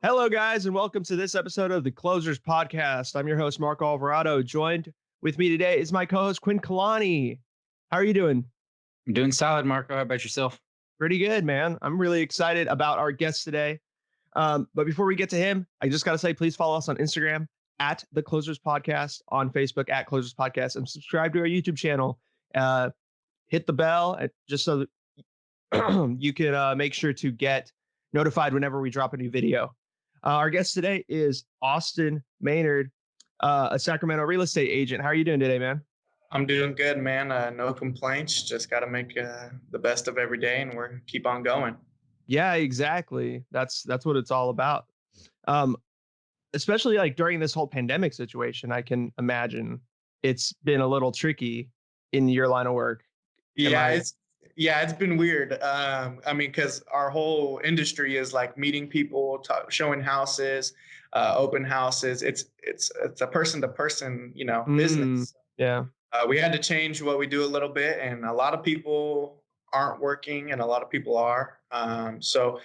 Hello, guys, and welcome to this episode of the Closers Podcast. I'm your host, Mark Alvarado. Joined with me today is my co-host, Quinn Kalani. How are you doing? I'm doing solid, Marco. How about yourself? Pretty good, man. I'm really excited about our guest today. But before we get to him, I just got to say, please follow us on Instagram at the Closers Podcast, on Facebook at Closers Podcast, and subscribe to our YouTube channel. Hit the bell just so that you can make sure to get notified whenever we drop a new video. Our guest today is Austin Maynard, a Sacramento real estate agent. How are you doing today, man? I'm doing good, man. No complaints. Just got to make the best of every day, and we're keep on going. Yeah, exactly. That's what it's all about. Especially like during this whole pandemic situation, I can imagine it's been a little tricky in your line of work. It's been weird. Because our whole industry is like meeting people, showing houses, open houses. It's a person to person, business. Yeah. We had to change what we do a little bit, and a lot of people aren't working, and a lot of people are. So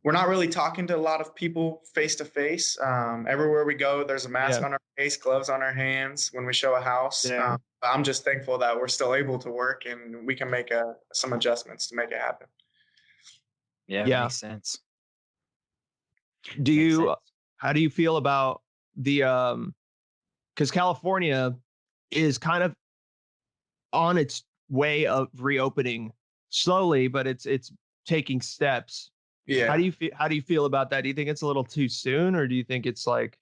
we're not really talking to a lot of people face to face. Everywhere we go, there's a mask on our face, gloves on our hands when we show a house. Yeah. I'm just thankful that we're still able to work and we can make some adjustments to make it happen. Yeah. Makes sense. How do you feel about the, because California is kind of on its way of reopening slowly, but it's taking steps. Yeah. How do you feel about that? Do you think it's a little too soon, or do you think it's like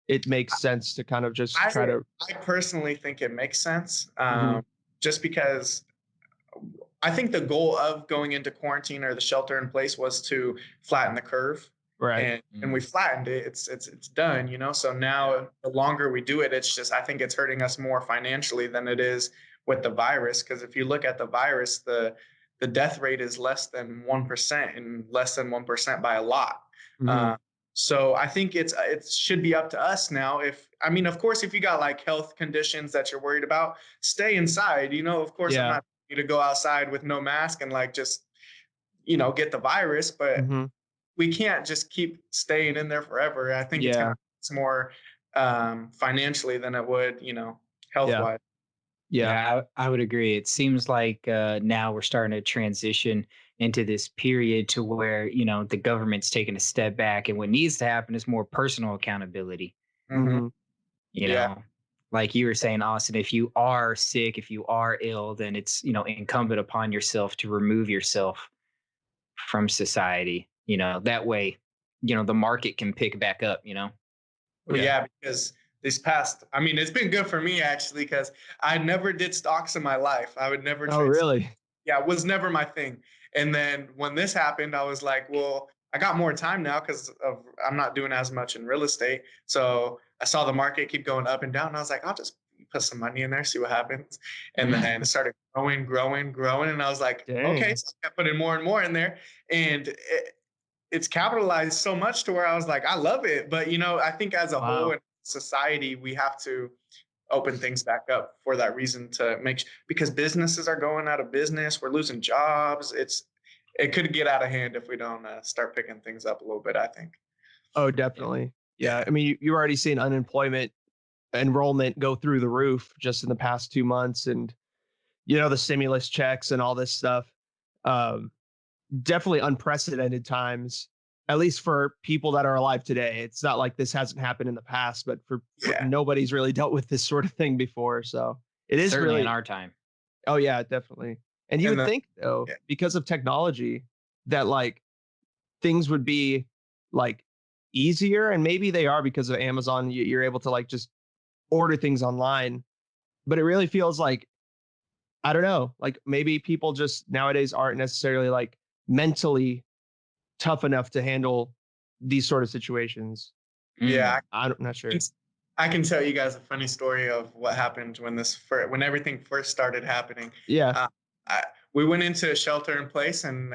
it makes sense to kind of just try to? I personally think it makes sense, just because I think the goal of going into quarantine or the shelter in place was to flatten the curve. Right. And we flattened it. It's done, So now the longer we do it, I think it's hurting us more financially than it is with the virus. Because if you look at the virus, the death rate is less than 1% and less than 1% by a lot. So I think it should be up to us now. Of course, if you got like health conditions that you're worried about, stay inside. Of course, I'm not going to go outside with no mask and like just, get the virus, but we can't just keep staying in there forever. I think it's more financially than it would, health-wise. Yeah, I would agree. It seems like now we're starting to transition into this period to where, the government's taking a step back, and what needs to happen is more personal accountability. You know, like you were saying, Austin, if you are sick, if you are ill, then it's, incumbent upon yourself to remove yourself from society. That way, the market can pick back up, Because it's been good for me actually, because I never did stocks in my life. I would never. Oh, really? Yeah, it was never my thing. And then when this happened, I was like, well, I got more time now because I'm not doing as much in real estate. So I saw the market keep going up and down. And I was like, I'll just put some money in there, see what happens. And then it started growing. And I was like, okay, so I put in more and more in there. And it's capitalized so much to where I was like, I love it. But, I think as a whole in society, we have to open things back up for that reason, to because businesses are going out of business. We're losing jobs. It could get out of hand if we don't start picking things up a little bit, I think. Oh, definitely. Yeah. I mean, you've already seen unemployment enrollment go through the roof just in the past 2 months, and, the stimulus checks and all this stuff. Definitely unprecedented times, at least for people that are alive today. It's not like this hasn't happened in the past, but for nobody's really dealt with this sort of thing before. So it is certainly really in our time. Oh yeah, definitely. And you would think though, because of technology, that like things would be like easier, and maybe they are because of Amazon. You're able to like just order things online, but it really feels like, I don't know, like maybe people just nowadays aren't necessarily like mentally tough enough to handle these sort of situations. Yeah. I'm not sure. I can tell you guys a funny story of what happened when everything first started happening. Yeah. We went into a shelter in place, and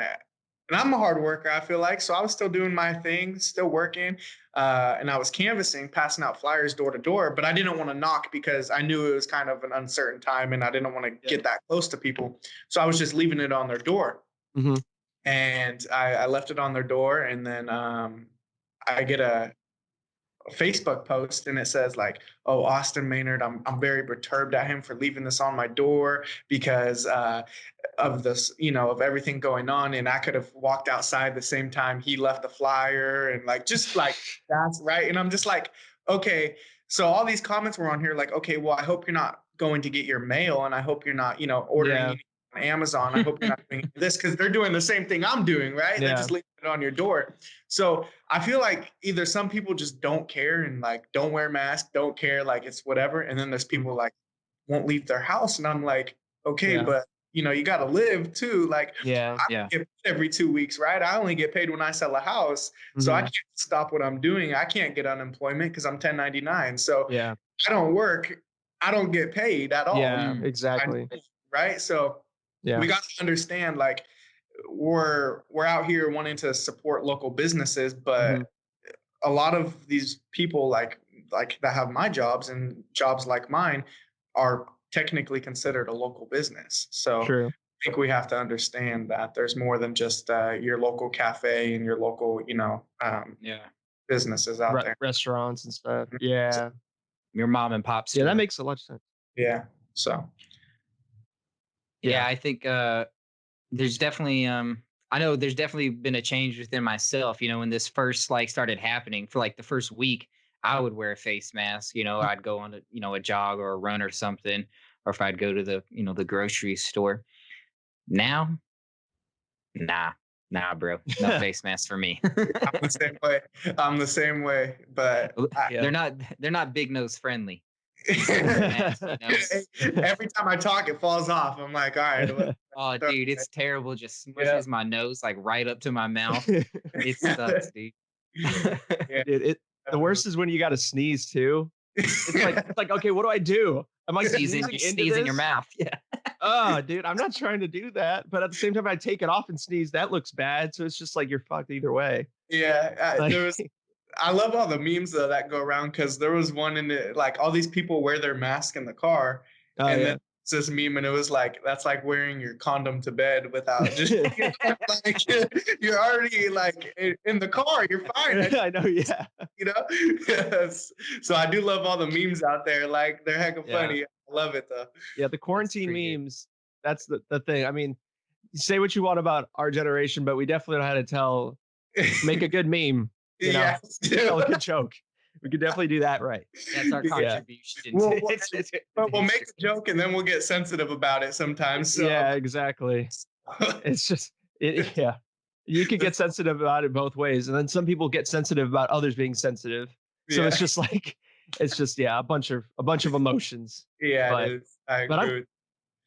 I'm a hard worker, I feel like. So I was still doing my thing, still working. And I was canvassing, passing out flyers door to door, but I didn't want to knock because I knew it was kind of an uncertain time and I didn't want to get that close to people. So I was just leaving it on their door. And I left it on their door, and then I get a Facebook post and it says like, "Oh, Austin Maynard, I'm very perturbed at him for leaving this on my door because of this, of everything going on, and I could have walked outside the same time he left the flyer, and like just like that's right." And I'm just like, okay, so all these comments were on here like, okay, well, I hope you're not going to get your mail, and I hope you're not, ordering on Amazon. I hope you're not doing this because they're doing the same thing I'm doing, right? They're just leaving it on your door. So I feel like either some people just don't care and like don't wear masks, don't care, like it's whatever. And then there's people like won't leave their house. And I'm like, okay, but you got to live too. Like I get paid every 2 weeks, right? I only get paid when I sell a house. So I can't stop what I'm doing. I can't get unemployment because I'm 1099. So I don't work. I don't get paid at all. Yeah, exactly. Right. So we got to understand like we're out here wanting to support local businesses, but a lot of these people like that have my jobs and jobs like mine are technically considered a local business. So I think we have to understand that there's more than just your local cafe and your local, businesses out there. Restaurants and stuff. Yeah. Your mom and pop store. Yeah, that makes a lot of sense. Yeah. So. Yeah, I think there's definitely I know there's definitely been a change within myself. When this first like started happening for like the first week, I would wear a face mask. I'd go on a jog or a run or something, or if I'd go to the the grocery store. Now, nah, bro, no face mask for me. I'm the same way, but they're not big nose friendly. Every time I talk, it falls off. I'm like, all right. Oh, dude, it's terrible. Just smushes my nose like right up to my mouth. It sucks, dude. The worst is when you got to sneeze too. It's like, okay, what do I do? I'm like sneezing in your mouth. Yeah. Oh, dude, I'm not trying to do that, but at the same time, I take it off and sneeze. That looks bad. So it's just like you're fucked either way. Yeah, I love all the memes though that go around because there was one in it like all these people wear their mask in the car, and then it's this meme and it was like that's like wearing your condom to bed without just like you're already like in the car, you're fine. I know, yeah. Yes. So I do love all the memes out there. Like they're heck of funny. I love it though. Yeah, the quarantine memes. That's the thing. I mean, say what you want about our generation, but we definitely know how to make a good meme. Tell a good joke. We could definitely do that right. That's our contribution. We'll make a joke and then we'll get sensitive about it sometimes. So. Yeah, exactly. It's just, you could get sensitive about it both ways. And then some people get sensitive about others being sensitive. So it's just like, a bunch of emotions. Yeah, it is. I agree.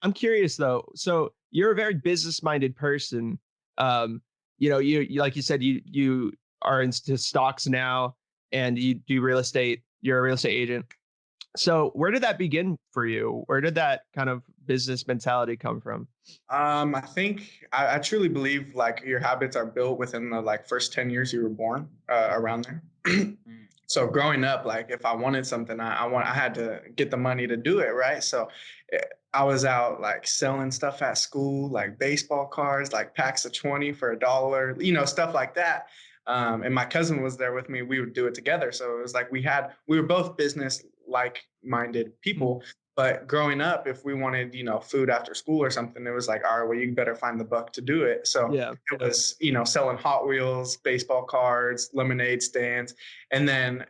I'm curious though. So you're a very business-minded person. You like you said, you are into stocks now and you do real estate. You're a real estate agent. So where did that begin for you? Where did that kind of business mentality come from? I think I truly believe like your habits are built within the like first 10 years you were born, around there. So growing up, like if I wanted something, I had to get the money to do it. Right. So I was out like selling stuff at school, like baseball cards, like packs of 20 for $1, stuff like that. And my cousin was there with me. We would do it together. So it was like we were both business like-minded people. But growing up, if we wanted, food after school or something, it was like, all right, well, you better find the buck to do it. So it was, selling Hot Wheels, baseball cards, lemonade stands. And then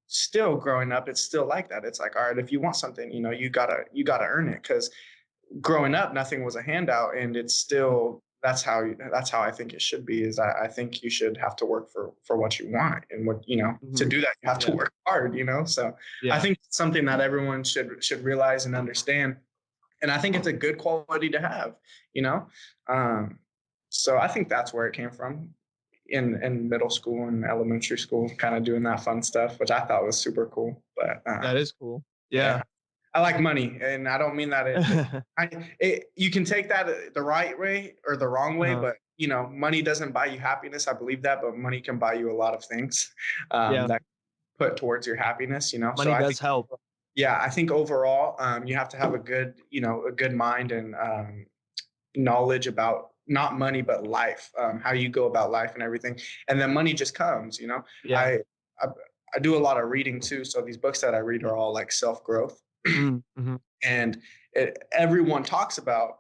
still growing up, it's still like that. It's like, all right, if you want something, you gotta earn it. Because growing up, nothing was a handout, and it's still that's how I think it should be. Is I think you should have to work for what you want, and what to do that you have to work hard. So I think it's something that everyone should realize and understand, and I think it's a good quality to have. So I think that's where it came from. In middle school and elementary school, kind of doing that fun stuff, which I thought was super cool. But that is cool. Yeah. I like money, and I don't mean that you can take that the right way or the wrong way, but money doesn't buy you happiness. I believe that, but money can buy you a lot of things that put towards your happiness. Money does help. Yeah, I think overall, you have to have a good mind and knowledge about not money, but life, how you go about life and everything. And then money just comes, you know. Yeah. I I do a lot of reading too. So these books that I read are all like self-growth. Mm-hmm. And everyone talks about,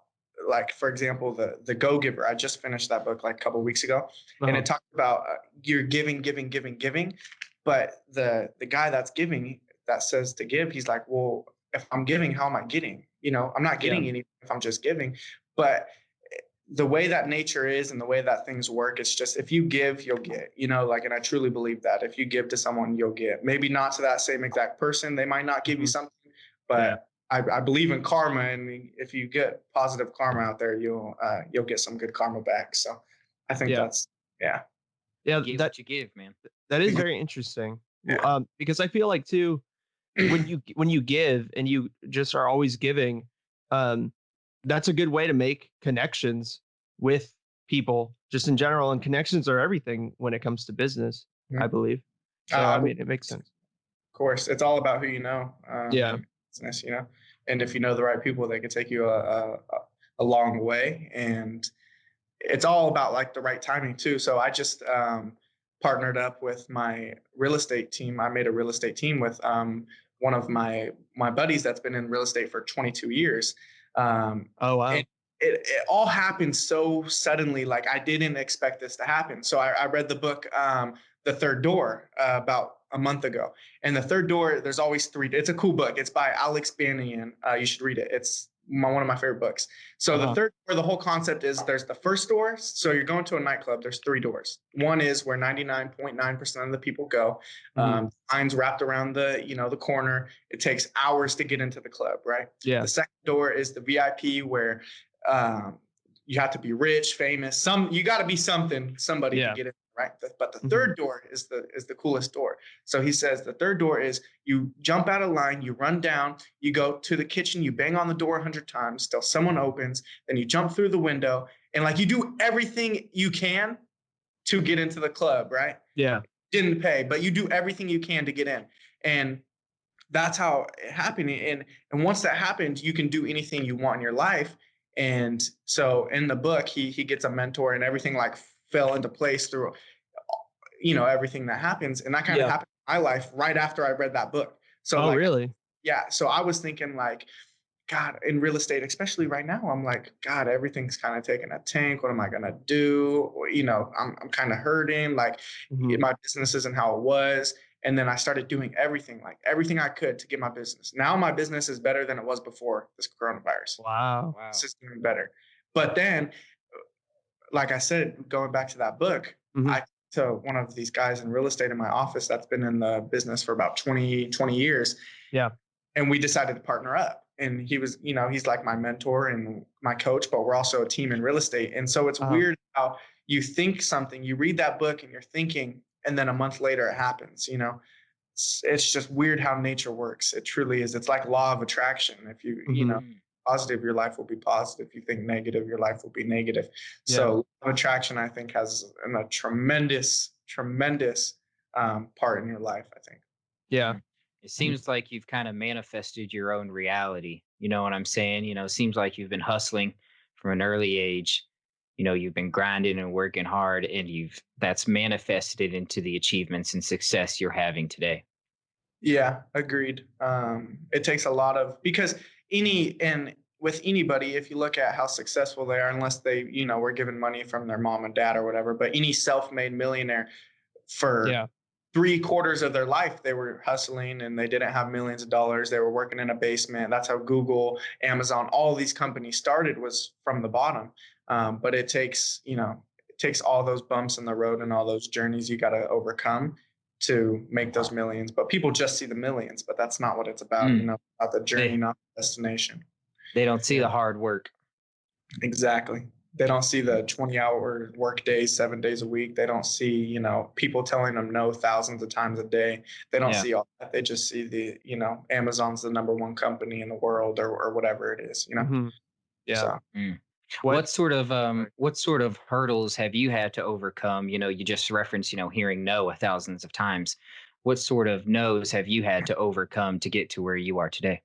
like, for example, the Go Giver. I just finished that book like a couple of weeks ago, and Uh-huh. it talks about you're giving, giving, giving, giving, but the guy that's giving, that says to give, he's like, well, if I'm giving, how am I getting? You know, I'm not Yeah. getting anything if I'm just giving. But the way that nature is and the way that things work, it's just if you give, you'll get, you know, like, and I truly believe that if you give to someone, you'll get. Maybe not to that same exact person. They might not give you Mm-hmm. something, Yeah. but I believe in karma, and if you get positive karma out there, you'll get some good karma back. So I think Yeah. that's yeah, Yeah. Get what you give, man. That is very interesting. yeah, Because I feel like too, when you give and you just are always giving, um, that's a good way to make connections with people just in general. And connections are everything when it comes to business, I Mhm. believe. So I I believe, mean, it makes sense. of course, it's all about who you know Yeah. in business, you know, and if you know the right people, they can take you a long way. And it's all about like the right timing too. So I just partnered up with my real estate team. I made a real estate team with one of my buddies that's been in real estate for 22 years. Oh And wow. it all happened so suddenly. Like, I didn't expect this to happen. So I read the book, The Third Door, about a month ago. And The Third Door, there's always three. It's a cool book. It's by Alex Banayan. You should read it. It's one of my favorite books. So the Uh-huh. third door, the whole concept is there's the first door. So you're going to a nightclub. There's three doors. One is where 99.9% of the people go. Mhm. Lines wrapped around the corner. It takes hours to get into the club, right? Yeah. The second door is the VIP, where um, you have to be rich, famous. You got to be somebody to Yeah. get in, right? But the Mhm. third door is the coolest door. So he says the third door is you jump out of line, you run down, you go to the kitchen, you bang on the door 100 times till someone opens, then you jump through the window, and like you do everything you can to get into the club, right? Yeah. Didn't pay, but you do everything you can to get in. And that's how it happened. And once that happens, you can do anything you want in your life. And so in the book, he gets a mentor, and everything like fell into place through everything that happens. And that kind of Yeah. happened in my life right after I read that book. So Oh like, really? yeah, so I was thinking like, God, in real estate, especially right now, I'm like, God, everything's kind of taking a tank. What am I gonna do? I'm kind of hurting. Like, Mhm. my business isn't how it was. And then I started doing everything I could to get my business. Now my business is better than it was before this coronavirus. Wow. It's Wow. just doing better. But then, like I said, going back to that book, Mhm. I to one of these guys in real estate in my office that's been in the business for about 20 years, Yeah. and we decided to partner up. And he was, he's like my mentor and my coach, but we're also a team in real estate. And so it's Uh-huh. weird how you think something, you read that book and you're thinking, and then a month later it happens. It's just weird how nature works. It truly is. It's like law of attraction. If Mhm. positive, your life will be positive. If you think negative, your life will be negative. Yeah. So law of attraction, I think, has a tremendous, tremendous part in your life, I think. Yeah. Mm. It seems like you've kind of manifested your own reality. You know what I'm saying? It seems like you've been hustling from an early age. You've been grinding and working hard, and that's manifested into the achievements and success you're having today. Yeah, agreed. It takes a lot of, because with anybody, if you look at how successful they are, unless they, were given money from their mom and dad or whatever, but any self-made millionaire, for Yeah. 3 quarters of their life, they were hustling and they didn't have millions of dollars. They were working in a basement. That's how Google, Amazon, all these companies started, was from the bottom. But it takes all those bumps in the road and all those journeys you got to overcome to make those millions. But people just see the millions, but that's not what it's about, Mm. about the journey, They not the destination. they don't see Yeah. the hard work. Exactly. They don't see the 20-hour work days, 7 days a week. They don't see, people telling them no thousands of times a day. They don't Yeah. see all that. They just see Amazon's the number one company in the world, or whatever it is. Mhm. Yeah. So, Mm. What? What sort of hurdles have you had to overcome? You just referenced, hearing no a thousands of times. What sort of no's have you had to overcome to get to where you are today?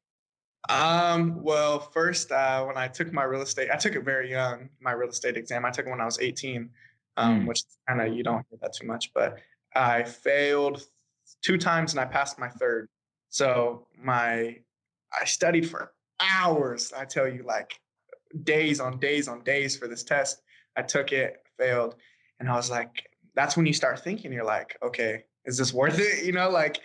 Well, first, when I took my real estate, I took it very young, my real estate exam. I took it when I was 18, Mm. which kind of, you don't hear that too much, but I failed 2 times and I passed my third. So I studied for hours. I tell you, like days on days on days for this test. I took it, failed. And I was like, that's when you start thinking, you're like, okay, is this worth it? Like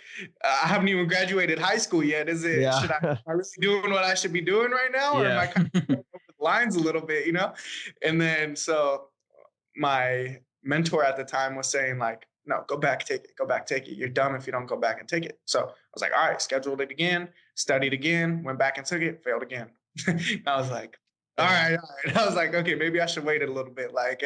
I haven't even graduated high school yet. Yeah. Am I really doing what I should be doing right now? Or am Yeah. I kind of going over the lines a little bit, And then so my mentor at the time was saying like, no, go back, take it, go back, take it. You're dumb if you don't go back and take it. So I was like, all right, scheduled it again, studied again, went back and took it, failed again. I was like, all right, all right. I was like, okay, maybe I should wait a little bit. Like,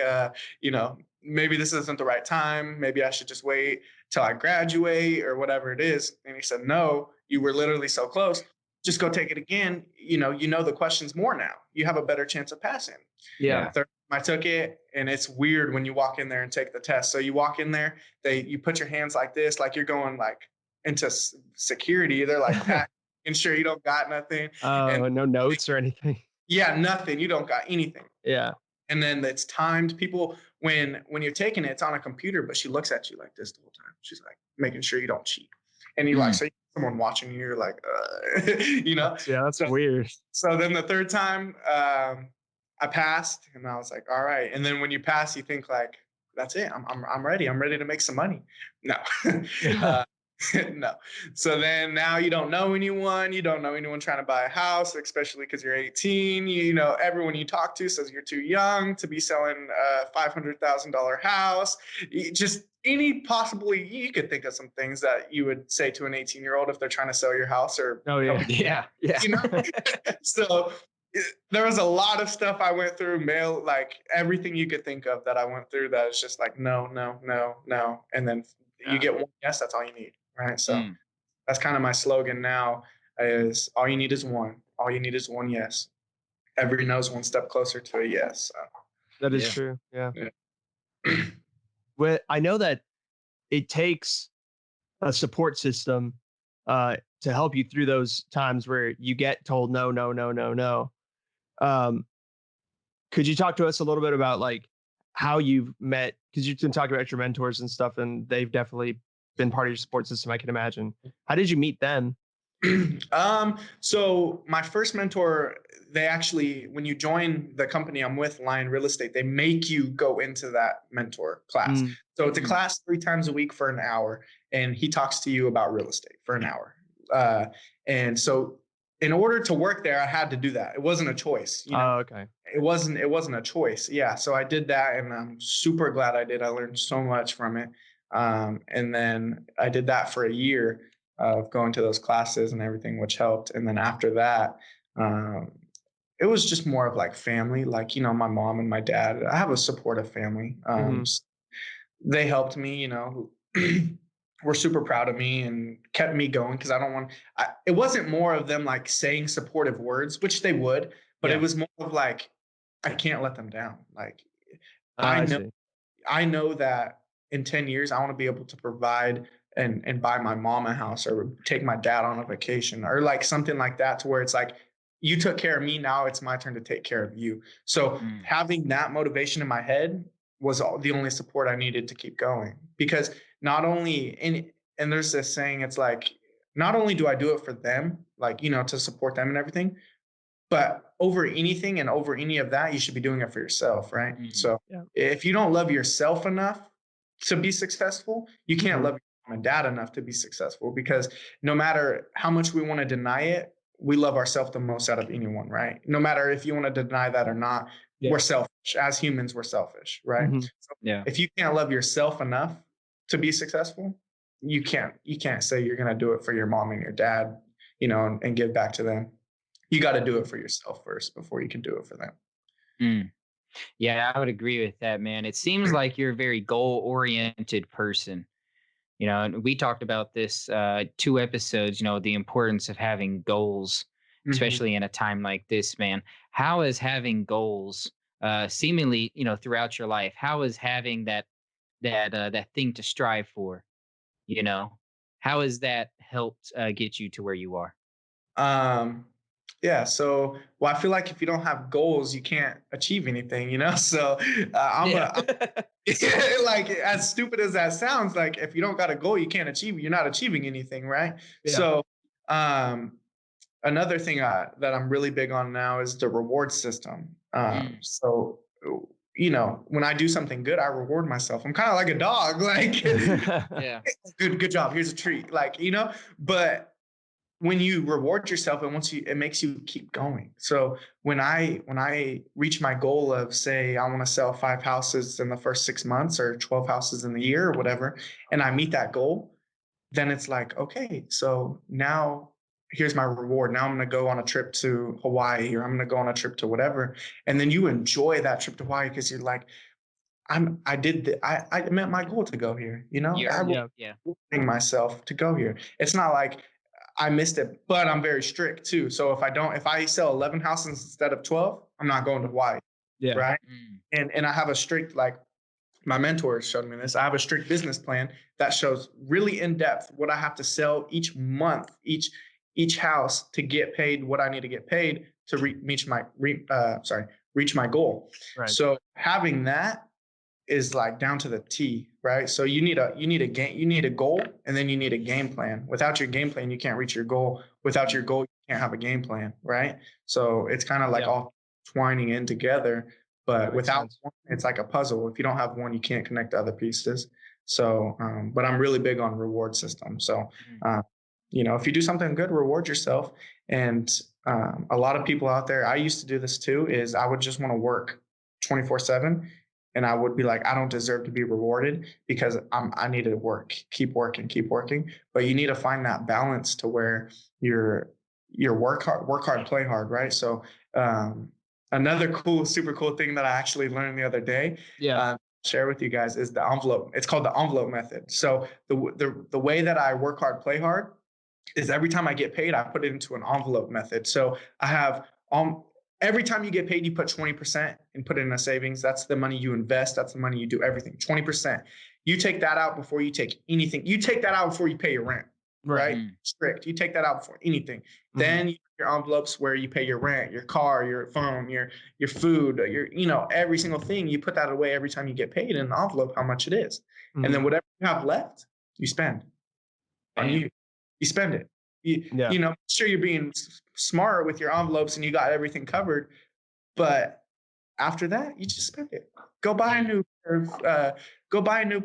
maybe this isn't the right time. Maybe I should just wait till I graduate or whatever it is. And he said, no, you were literally so close. Just go take it again. You know the questions more now. You have a better chance of passing. Yeah. Third time I took it, and it's weird when you walk in there and take the test. So you walk in there, you put your hands like this, like you're going like into security. They're like making sure you don't got nothing. And Oh, no notes or anything. yeah, nothing. You don't got anything. Yeah. And then it's timed. People, when you're taking it, it's on a computer, but she looks at you like this the whole time. She's like making sure you don't cheat. And you're like, so someone watching you, you're like, Yeah, that's So, weird. so then the third time, I passed, and I was like, all right. And then when you pass, you think like, that's it. I'm ready. I'm ready to make some money. No. Yeah. No. So then now you don't know anyone. You don't know anyone trying to buy a house, especially because you're 18. Everyone you talk to says you're too young to be selling a $500,000 house. Just any possibly, you could think of some things that you would say to an 18-year-old if they're trying to sell your house or. Oh yeah. Yeah. Yeah. So there was a lot of stuff I went through, like everything you could think of that I went through that is just like, no, no, no, no. And then you get one yes, that's all you need. Right. So that's kind of my slogan now is all you need is one. All you need is one yes. Every no is one step closer to a yes. So, That is true. Yeah. yeah. I know that it takes a support system to help you through those times where you get told no, no, no, no, no. Could you talk to us a little bit about like how you've met? Because you've been talking about your mentors and stuff, and they've definitely been part of your support system, I can imagine. How did you meet them? So my first mentor, they actually, when you join the company I'm with, Lion Real Estate, they make you go into that mentor class. So it's a class 3 times a week for an hour, and he talks to you about real estate for an hour. And so in order to work there, I had to do that. It wasn't a choice. Oh, okay. It wasn't a choice. Yeah. So I did that, and I'm super glad I did. I learned so much from it. And then I did that for a year of going to those classes and everything, which helped. And then after that, it was just more of like family, like, my mom and my dad. I have a supportive family. They helped me, were super proud of me and kept me going because it wasn't more of them like saying supportive words, which they would, but it was more of like, I can't let them down. Like I know that in 10 years, I want to be able to provide and buy my mom a house or take my dad on a vacation or like something like that to where it's like, you took care of me. Now it's my turn to take care of you. So having that motivation in my head was the only support I needed to keep going because not only, and there's this saying, it's like, not only do I do it for them, like, to support them and everything, but over anything and over any of that, you should be doing it for yourself, right? So if you don't love yourself enough to be successful, you can't love your mom and dad enough to be successful because no matter how much we want to deny it, we love ourselves the most out of anyone, right? No matter if you want to deny that or not, we're selfish. As humans, we're selfish, right? So if you can't love yourself enough to be successful, you can't say you're going to do it for your mom and your dad, and give back to them. You got to do it for yourself first before you can do it for them. Yeah, I would agree with that, man. It seems like you're a very goal-oriented person. And we talked about this 2 episodes, the importance of having goals, especially in a time like this, man. How is having goals seemingly, throughout your life, how is having that thing to strive for, how has that helped get you to where you are? Yeah. So, well, I feel like if you don't have goals, you can't achieve anything, you know? So Yeah. I'm like, as stupid as that sounds, like if you don't got a goal, you can't achieve, you're not achieving anything. Right. Yeah. So, um, another thing that I'm really big on now is the reward system. Mm. So, you know, when I do something good, I reward myself. I'm kind of like a dog, like, Yeah. good job. Here's a treat, like, you know, but when you reward yourself and once you it makes you keep going. So when I reach my goal of, say, I want to sell 5 houses in the first 6 months or 12 houses in the year or whatever, and I meet that goal, then it's like, okay, so now here's my reward. Now I'm going to go on a trip to Hawaii, or I'm going to go on a trip to whatever. And then you enjoy that trip to Hawaii because you're like, I met my goal to go here. You know, You I earned it. Yeah. Yeah. rewarding myself to go here. It's not like I missed it, but I'm very strict too. So if I sell 11 houses instead of 12, I'm not going to Hawaii. Yeah. Right. Mm. And I have a strict, like, my mentor showed me this. I have a strict business plan that shows really in depth what I have to sell each month, each house, to get paid what I need to get paid to reach my goal. Right. So having that is like down to the T, right? So you need a goal, and then you need a game plan. Without your game plan, you can't reach your goal. Without your goal, you can't have a game plan, right? So it's kind of like all twining in together. But without one, it's like a puzzle. If you don't have one, you can't connect the other pieces. So, but I'm really big on reward system. So, you know, if you do something good, reward yourself. And a lot of people out there, I used to do this too, is I would just want to work 24/7. And I would be like, I don't deserve to be rewarded because I need to keep working. But you need to find that balance to where you're work hard, play hard, right? So another super cool thing that I actually learned the other day, share with you guys, is the envelope. It's called the envelope method. So the way that I work hard, play hard, is every time I get paid, I put it into an envelope method. So I have every time you get paid, you put 20% and put it in a savings. That's the money you invest. That's the money you do everything. 20%. You take that out before you take anything. You take that out before you pay your rent, right? Strict. You take that out before anything. Then you put your envelopes where you pay your rent, your car, your phone, your food, every single thing. You put that away every time you get paid in an envelope, how much it is. And then whatever you have left, you spend on you. You spend it. You know, sure, you're being smart with your envelopes and you got everything covered, but after that, you just spend it. Go buy a new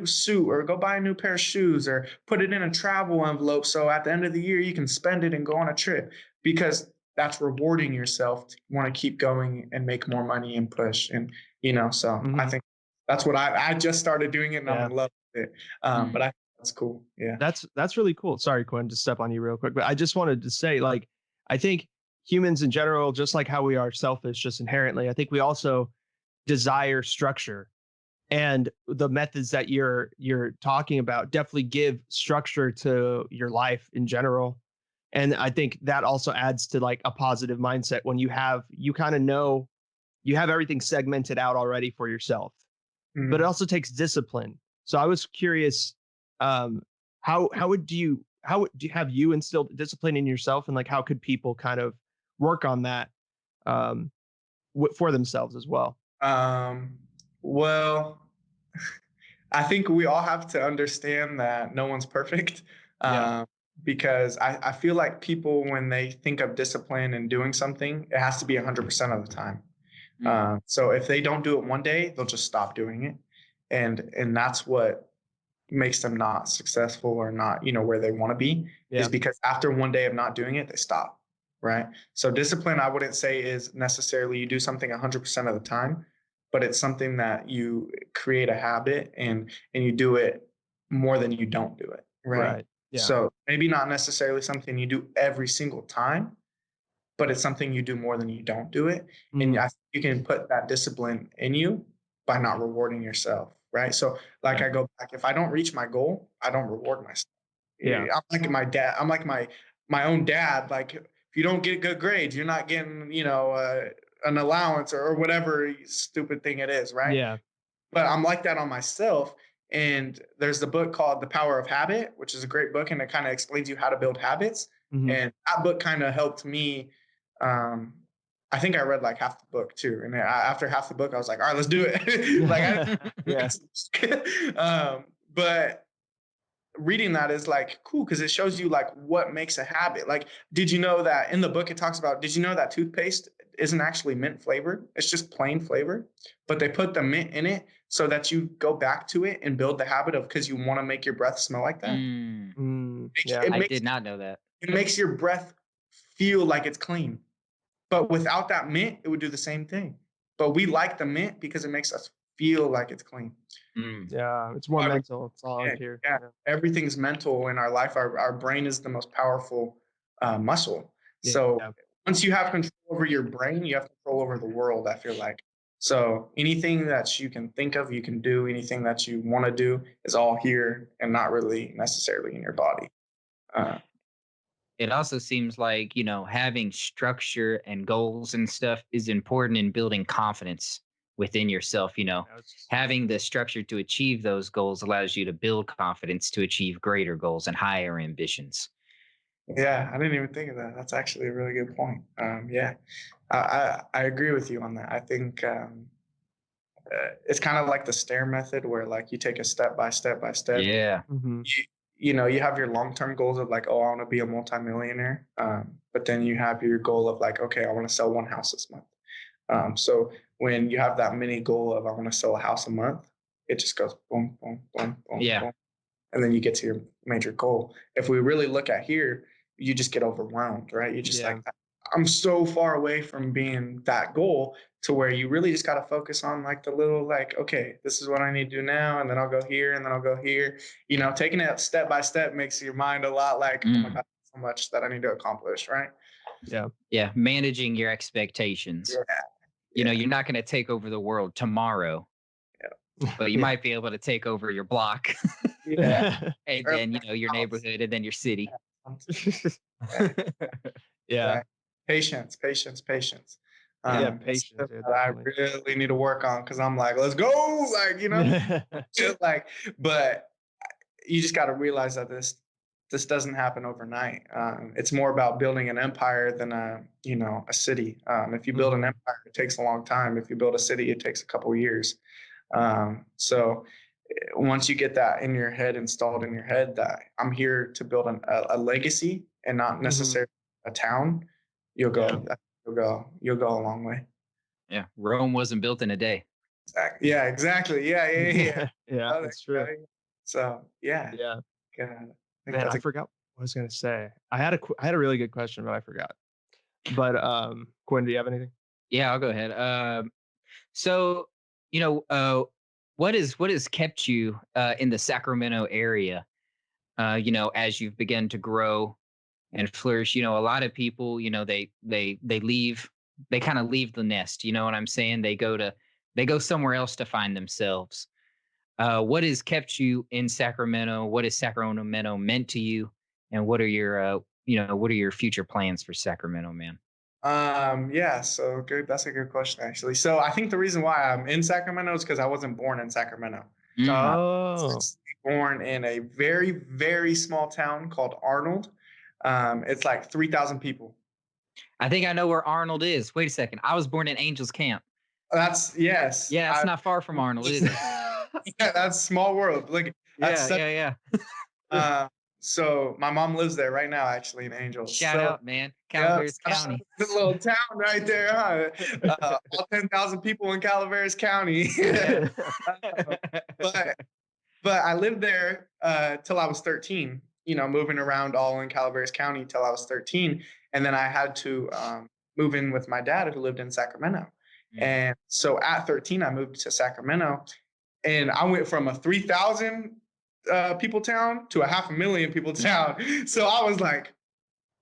suit, or go buy a new pair of shoes, or put it in a travel envelope. So at the end of the year, you can spend it and go on a trip, because that's rewarding yourself to want to keep going and make more money and push. And, so I think that's what I just started doing it, and I'm in love with it. But I think that's cool. Yeah. That's really cool. Sorry, Quinn, to step on you real quick, but I just wanted to say, like, I think humans in general, just like how we are selfish, just inherently, I think we also desire structure. And the methods that you're talking about definitely give structure to your life in general. And I think that also adds to like a positive mindset when you kind of know you have everything segmented out already for yourself. But it also takes discipline. So I was curious, how would you have you instilled discipline in yourself, and like how could people kind of work on that for themselves as well? Well, I think we all have to understand that no one's perfect. Because I feel like people, when they think of discipline and doing something, it has to be 100% of the time. So if they don't do it one day, they'll just stop doing it. And that's what makes them not successful, or not, where they want to be, is because after one day of not doing it, they stop. Right. So discipline, I wouldn't say is necessarily you do something 100% of the time, but it's something that you create a habit, and you do it more than you don't do it. Right. Yeah. So maybe not necessarily something you do every single time, but it's something you do more than you don't do it. And I think you can put that discipline in you by not rewarding yourself. Right. So like I go back, if I don't reach my goal, I don't reward myself. Yeah. I'm like my dad. I'm like my own dad. Like, if you don't get good grades, you're not getting, an allowance, or whatever stupid thing it is. Right. Yeah. But I'm like that on myself. And there's the book called The Power of Habit, which is a great book. And it kind of explains you how to build habits. And that book kind of helped me I think I read like half the book too, and after half the book, I was like, all right, let's do it. Yeah. But reading that is like cool because it shows you like what makes a habit. Like, did you know that in the book it talks about? Did you know that toothpaste isn't actually mint flavored? It's just plain flavor, but they put the mint in it so that you go back to it and build the habit of because you want to make your breath smell like that. Yeah. I did not know that. It makes your breath feel like it's clean. But without that mint, it would do the same thing. But we like the mint because it makes us feel like it's clean. Yeah. It's more mental. It's all up here. Yeah. Everything's mental in our life. Our brain is the most powerful muscle. So once you have control over your brain, you have control over the world, I feel like. So anything that you can think of, you can do. Anything that you want to do is all here and not really necessarily in your body. It also seems like, having structure and goals and stuff is important in building confidence within yourself. Having the structure to achieve those goals allows you to build confidence to achieve greater goals and higher ambitions. Yeah, I didn't even think of that. That's actually a really good point. Yeah, I agree with you on that. I think it's kind of like the stair method where like you take a step by step by step. Yeah. You have your long-term goals of like, oh, I want to be a multimillionaire. But then you have your goal of like, okay, I want to sell one house this month. So when you have that mini goal of I want to sell a house a month, it just goes boom, boom, boom, boom, boom. And then you get to your major goal. If we really look at here, you just get overwhelmed, right? You just like, I'm so far away from being that goal to where you really just got to focus on like the little, like, okay, this is what I need to do now. And then I'll go here and then I'll go here, taking it step by step makes your mind a lot like, oh my God, so much that I need to accomplish. Right. Yeah. Yeah. Managing your expectations. You're not going to take over the world tomorrow, but you might be able to take over your block. And then, your neighborhood and then your city. Patience. Patience. Patience. I really need to work on because I'm like, let's go. Like, but you just got to realize that this doesn't happen overnight. It's more about building an empire than a city. If you build an empire, it takes a long time. If you build a city, it takes a couple of years. So once you get that in your head, installed in your head that I'm here to build a legacy and not necessarily a town, you'll go a long way. Yeah. Rome wasn't built in a day. Exactly. Yeah, exactly. Yeah. Yeah, that's true. So yeah. Man, I forgot what I was going to say. I had a really good question, but I forgot. But Quinn, do you have anything? Yeah, I'll go ahead. So, what has kept you in the Sacramento area, as you've begun to grow and flourish? A lot of people, they leave, they kind of leave the nest, you know what I'm saying? They go somewhere else to find themselves. What has kept you in Sacramento? What has Sacramento meant to you? And what are your future plans for Sacramento, man? So good. That's a good question, actually. So I think the reason why I'm in Sacramento is because I wasn't born in Sacramento. I was born in a very, very small town called Arnold. It's like 3,000 people. I think I know where Arnold is. Wait a second. I was born in Angels Camp. Yes. Yeah, it's not far from Arnold, is it? Yeah, that's small world. Look, yeah. So my mom lives there right now, actually, in Angels. Shout out, man. Calaveras County. This little town right there, huh? All 10,000 people in Calaveras County. But I lived there till I was 13, moving around all in Calaveras County till I was 13. And then I had to move in with my dad who lived in Sacramento. And so at 13, I moved to Sacramento. And I went from a 3,000 people town to a 500,000 people town. So I was like,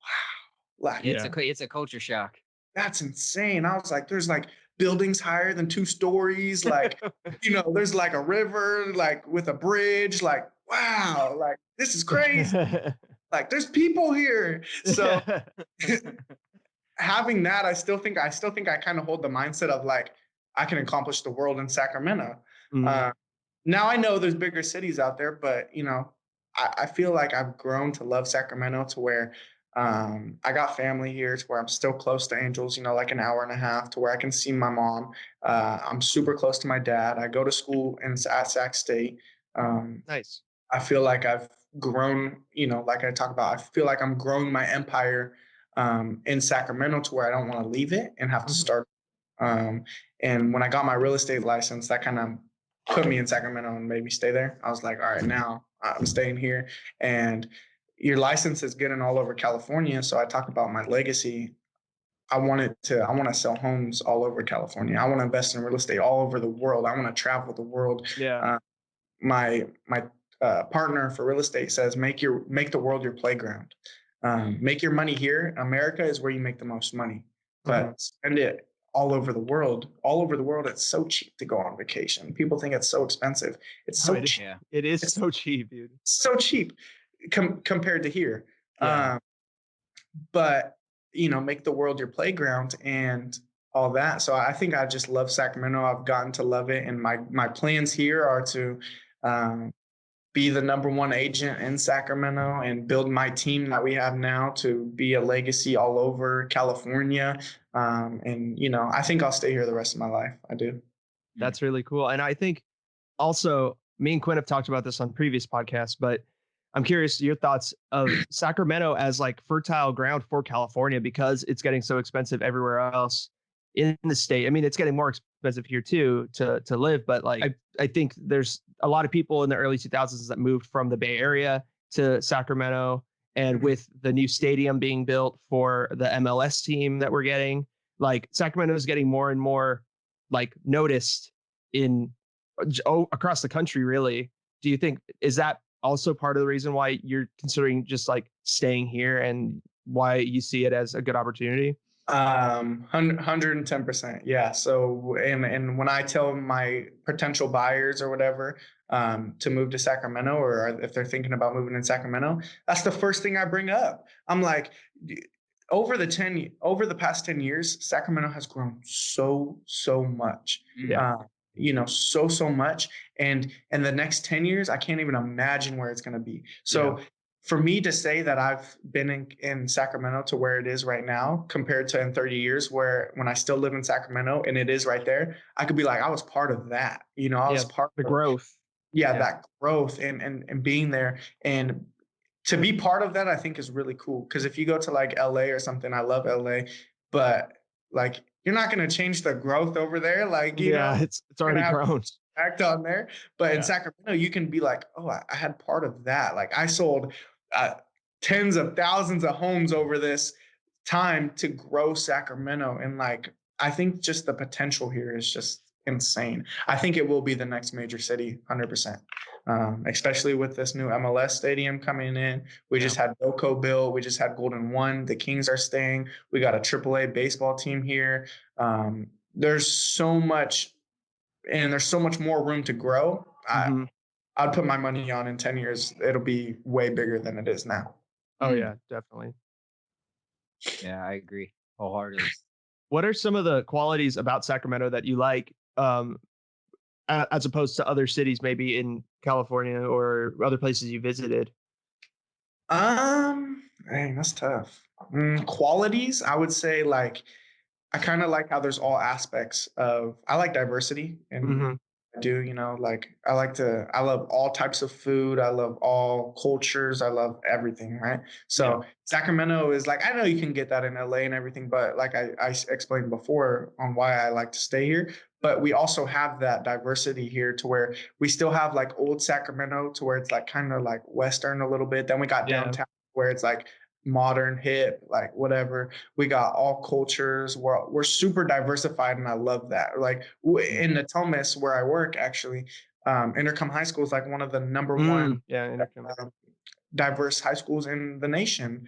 wow. Like, it's a culture shock. That's insane. I was like, there's like buildings higher than 2 stories. Like, there's like a river, like with a bridge. Like, wow, like this is crazy. Like there's people here. So having that, I still think I kind of hold the mindset of like, I can accomplish the world in Sacramento. Now I know there's bigger cities out there, but I feel like I've grown to love Sacramento to where I got family here to where I'm still close to Angels, like an hour and a half to where I can see my mom. I'm super close to my dad. I go to school at Sac State. Um, Nice. I feel like I've grown, like I talk about, I feel like I'm growing my empire in Sacramento to where I don't want to leave it and have to Mhm. start. Um, and when I got my real estate license, that kind of put me in Sacramento and made me stay there. I was like, all right, now I'm staying here. And your license is getting all over California. So I talk about my legacy. I want to sell homes all over California. I want to invest in real estate all over the world. I want to travel the world. Yeah. My partner for real estate says make the world your playground. Make your money here. America is where you make the most money, but Mhm. spend it all over the world. All over the world, it's so cheap to go on vacation. People think it's so expensive. It's Oh, so cheap. Yeah. it is It's so cheap, dude. so cheap compared to here. Yeah. But make the world your playground and all that. So I think I just love Sacramento. I've gotten to love it, and my plans here are to um, be the number one agent in Sacramento and build my team that we have now to be a legacy all over California. And I think I'll stay here the rest of my life. I do. Mm. That's really cool. And I think also me and Quinn have talked about this on previous podcasts, but I'm curious your thoughts of Sacramento as like fertile ground for California because it's getting so expensive everywhere else in the state. I mean, it's getting more expensive here too to live, but like I think there's a lot of people in the early 2000s that moved from the Bay Area to Sacramento, and with the new stadium being built for the MLS team that we're getting, like Sacramento is getting more and more like noticed in across the country, really. Do you think is that also part of the reason why you're considering just like staying here and why you see it as a good opportunity? 110%. Yeah. So, and when I tell my potential buyers or whatever, to move to Sacramento, or if they're thinking about moving in Sacramento, that's the first thing I bring up. I'm like, over the past 10 years, Sacramento has grown so much. Mm. Yeah. So much. And in the next 10 years, I can't even imagine where it's going to be. So Yeah. for me to say that I've been in Sacramento to where it is right now compared to in 30 years where when I still live in Sacramento and it is right there, I could be like, I was part of that. I Yeah. was part The of, growth. yeah, Yeah. that growth and being there. And to be part of that, I think is really cool. Because if you go to like LA or something, I love LA, but like you're not going to change the growth over there. Like, Yeah. It's you're going already to have grown. act on there. But in Yeah. Sacramento, you can be like, oh, I had part of that. Like I sold uh, tens of thousands of homes over this time to grow Sacramento. And like, I think just the potential here is just insane. I think it will be the next major city, 100%. Especially with this new MLS stadium coming in. We Yeah. just had Boco built. We just had Golden One. The Kings are staying. We got a AAA baseball team here. There's so much, and there's so much more room to grow. Mm-hmm. I'd put my money on in 10 years, it'll be way bigger than it is now. Oh Mm. yeah, definitely. Yeah, I agree wholeheartedly. What are some of the qualities about Sacramento that you like, as opposed to other cities, maybe in California or other places you visited? Dang, that's tough. Qualities, I would say like I kind of like how there's all aspects of I like diversity and Mm-hmm. I do, like I love all types of food. I love all cultures. I love everything, right? Yeah. So Sacramento is like, I know you can get that in LA and everything, but like I explained before on why I like to stay here, but we also have that diversity here to where we still have like old Sacramento to where it's like kind of like Western a little bit. Then we got Yeah. downtown where it's like modern, hip, like whatever. We got all cultures. We're super diversified, and I love that. Like in the Thomas where I work, actually, Intercom High School is like one of the number one Yeah. Intercom. diverse high schools in the nation.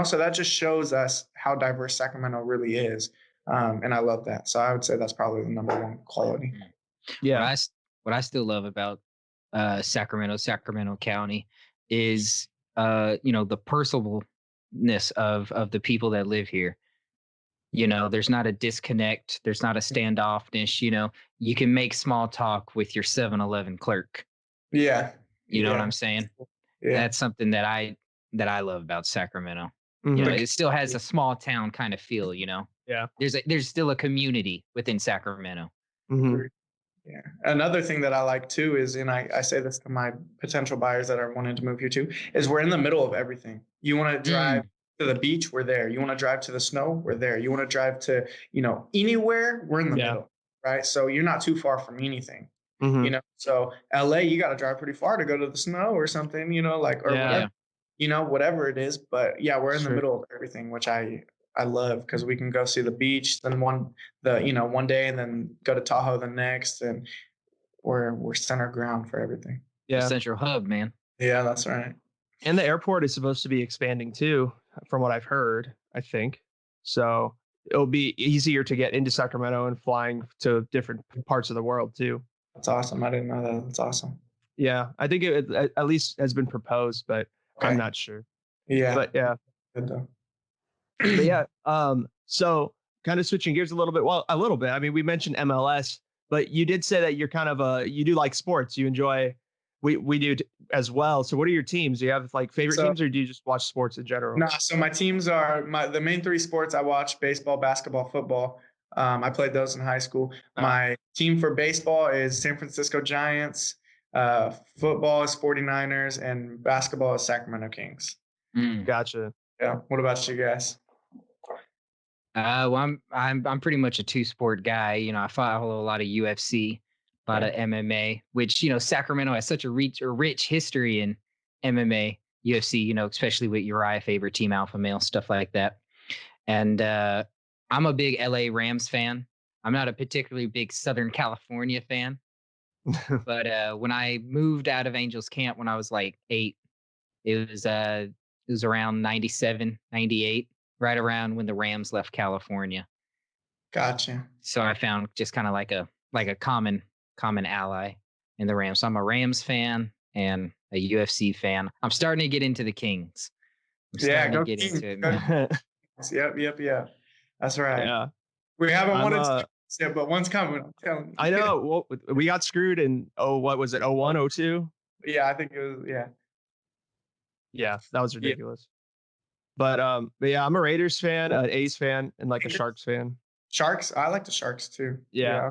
So that just shows us how diverse Sacramento really is, and I love that. So I would say that's probably the number one quality. Mm. What Yeah. what I still love about Sacramento County is the personableness of the people that live here. There's not a disconnect, there's not a standoffness, you can make small talk with your 7-Eleven clerk. Yeah, You know what yeah, I'm saying? yeah. That's something that I love about Sacramento. You know, Mhm. it still has a small town kind of feel, you know. Yeah. There's still a community within Sacramento. Mhm. Yeah. Another thing that I like too is, and I say this to my potential buyers that are wanting to move here too, is we're in the middle of everything. You want to drive Mm, to the beach, we're there. You want to drive to the snow, we're there. You want to drive to, anywhere, we're in the Yeah. middle, right? So you're not too far from anything, Mhm. So LA, you got to drive pretty far to go to the snow or something, like, or Yeah. whatever, yeah. whatever it is. But yeah, we're in the Sure. middle of everything, which I love because we can go see the beach, then one day, and then go to Tahoe the next, and we're center ground for everything. The Yeah. central hub, man. Yeah, that's right. And the airport is supposed to be expanding too, from what I've heard, I think. So it'll be easier to get into Sacramento and flying to different parts of the world too. That's awesome. I didn't know that. That's awesome. Yeah, I think it at least has been proposed, but I'm Okay. not sure. Yeah. But yeah, Good though. but yeah. So kind of switching gears a little bit. Well, a little bit. I mean, we mentioned MLS, but you did say that you're kind of you do like sports. You enjoy. We do as well. So what are your teams? Do you have like favorite So teams, or do you just watch sports in general? so my teams are the main three sports I watch: baseball, basketball, football. I played those in high school. Ah, My team for baseball is San Francisco Giants. Football is 49ers, and basketball is Sacramento Kings. Mm. gotcha. Yeah. What about you guys? Well, I'm pretty much a two sport guy. You know, I follow a lot of UFC, a lot of Okay. MMA, which Sacramento has such a rich history in MMA, UFC. You know, especially with Uriah Faber, Team Alpha Male, stuff like that. And I'm a big LA Rams fan. I'm not a particularly big Southern California fan, but when I moved out of Angels Camp when I was like 8, it was around 97, 98, right around when the Rams left California. Gotcha. So I found just kind of like a common ally in the Rams. So I'm a Rams fan and a UFC fan. I'm starting to get into the Kings. I'm Yeah. starting to Go get Kings. into it, Go man. Kings. Yep. That's right. Yeah, We haven't I'm won it yet, but one's coming. I'm telling I you. know. Well, we got screwed in what was it? 01, 02? Yeah, I think it was. Yeah. Yeah, that was Yeah. ridiculous. But yeah, I'm a Raiders fan, an A's fan, and like a Sharks fan. Sharks. I like the Sharks too. Yeah. Yeah.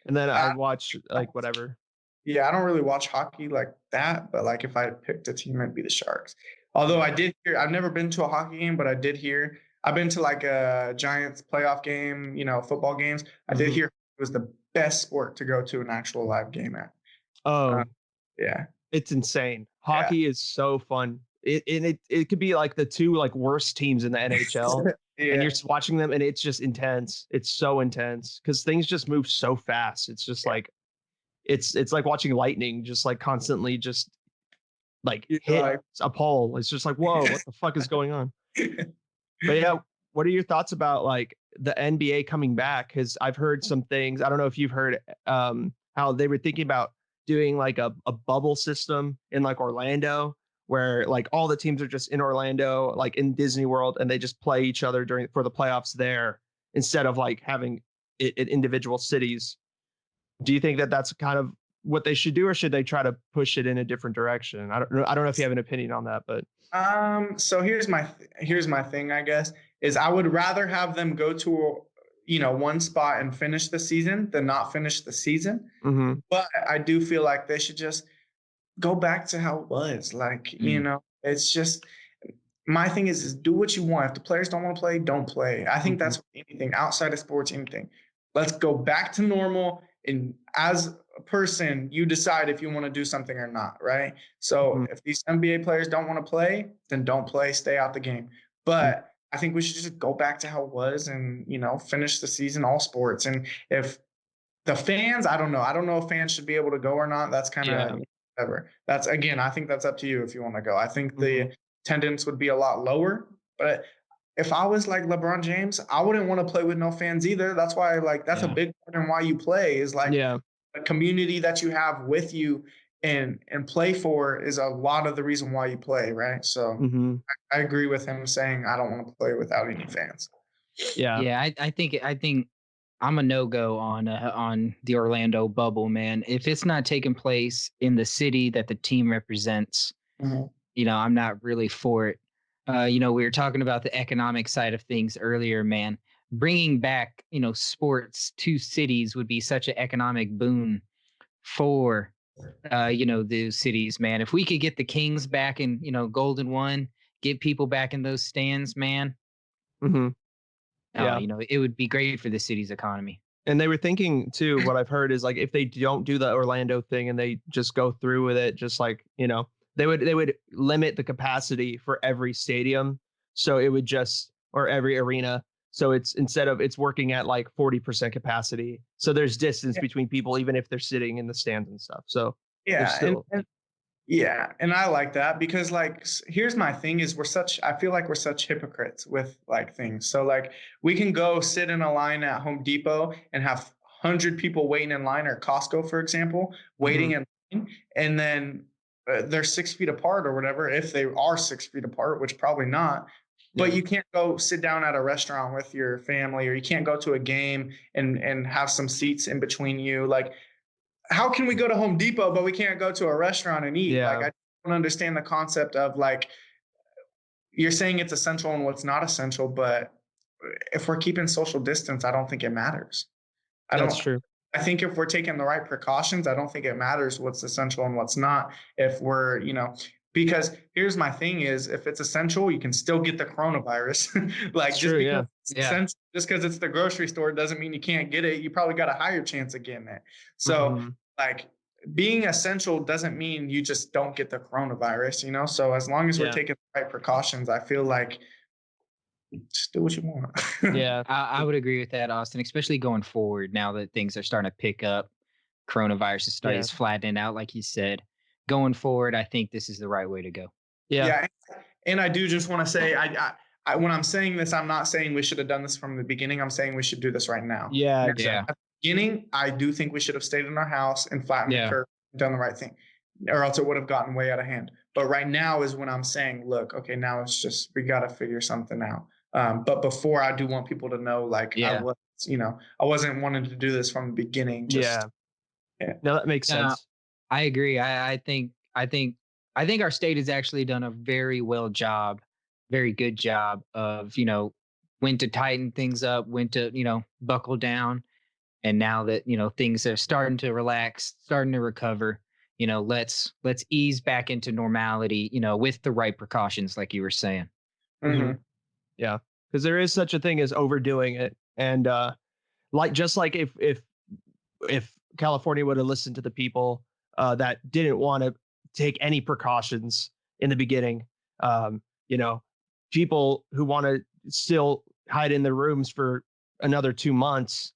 And then I I, watch like whatever. yeah, I don't really watch hockey like that, but like if I picked a team, it'd be the Sharks. Although I did hear, I've never been to a hockey game, but I did hear, I've been to like a Giants playoff game, football games. I did Mhm. hear it was the best sport to go to an actual live game at. Uh, Oh, yeah. it's insane. Yeah. Hockey is so fun. It could be like the two like worst teams in the NHL, and Yeah. you're just watching them, and it's just intense. It's so intense because things just move so fast. It's just like it's like watching lightning just like constantly just like You're hit like, a pole. It's just like, whoa, what the fuck is going on? But yeah, what are your thoughts about like the NBA coming back? Because I've heard some things. I don't know if you've heard how they were thinking about doing like a bubble system in like Orlando, where like all the teams are just in Orlando, like in Disney World, and they just play each other for the playoffs there instead of like having it in individual cities. Do you think that that's kind of what they should do, or should they try to push it in a different direction? I don't know. I don't know if you have an opinion on that, but So here's my thing, I guess, is I would rather have them go to one spot and finish the season than not finish the season. mhm. But I do feel like they should just go back to how it was. Like, Mm, it's just my thing is do what you want. If the players don't want to play, don't play. I think Mhm. that's anything outside of sports, anything. Let's go back to normal. And as a person, you decide if you want to do something or not, right? So Mhm. if these NBA players don't want to play, then don't play, stay out the game. Mhm. But I think we should just go back to how it was and, finish the season, all sports. And if the fans, I don't know. I don't know if fans should be able to go or not. That's kind Yeah. of whatever. That's again, I think that's up to you if you want to go. I think Mhm. the attendance would be a lot lower, but if I was like LeBron James, I wouldn't want to play with no fans either. That's why like that's a yeah. big part in why you play is like Yeah. the community that you have with you and play for is a lot of the reason why you play, right? So Mhm. I agree with him saying I don't want to play without any fans. Yeah. Yeah, I think I'm a no-go on the Orlando bubble, man. If it's not taking place in the city that the team represents, Mhm. I'm not really for it. We were talking about the economic side of things earlier, man. Bringing back, sports to cities would be such an economic boon for, those cities, man. If we could get the Kings back in, Golden One, get people back in those stands, man. Mm-hmm. Yeah. It would be great for the city's economy. And they were thinking too, what I've heard is like if they don't do the Orlando thing and they just go through with it, just like, they would limit the capacity for every stadium. So it would just, or every arena. So it's working at like 40% capacity. So there's distance between people, even if they're sitting in the stands and stuff. So still. Yeah, and I like that because like here's my thing is I feel like we're such hypocrites with like things. So like we can go sit in a line at Home Depot and have 100 people waiting in line, or Costco, for example, waiting in line, and then they're 6 feet apart or whatever, if they are 6 feet apart, which probably not. But you can't go sit down at a restaurant with your family, or you can't go to a game and have some seats in between you. Like, how can we go to Home Depot, but we can't go to a restaurant and eat? Yeah. Like, I don't understand the concept of like, you're saying it's essential and what's not essential, but if we're keeping social distance, I don't think it matters. That's true. I think if we're taking the right precautions, I don't think it matters what's essential and what's not. If we're, because here's my thing is, if it's essential, you can still get the coronavirus. Like, just because it's the grocery store doesn't mean you can't get it. You probably got a higher chance of getting it. So like being essential doesn't mean you just don't get the coronavirus, so as long as we're taking the right precautions, I feel like just do what you want. Yeah. I would agree with that, Austin, especially going forward now that things are starting to pick up. Coronavirus is flattening out, like you said. Going forward, I think this is the right way to go. Yeah. And I do just want to say, I when I'm saying this, I'm not saying we should have done this from the beginning. I'm saying we should do this right now. Yeah. At the beginning, I do think we should have stayed in our house and flattened the curve, done the right thing, or else it would have gotten way out of hand. But right now is when I'm saying, look, okay, now it's just, we got to figure something out. But before, I do want people to know, like, I wasn't wanting to do this from the beginning. No, that makes sense. I agree. I think our state has actually done a very good job of, when to tighten things up, when to, buckle down. And now that, things are starting to relax, starting to recover, let's ease back into normality, with the right precautions, like you were saying. Mm-hmm. Yeah. Because there is such a thing as overdoing it. And just like if California would have listened to the people that didn't want to take any precautions in the beginning, people who want to still hide in their rooms for another 2 months,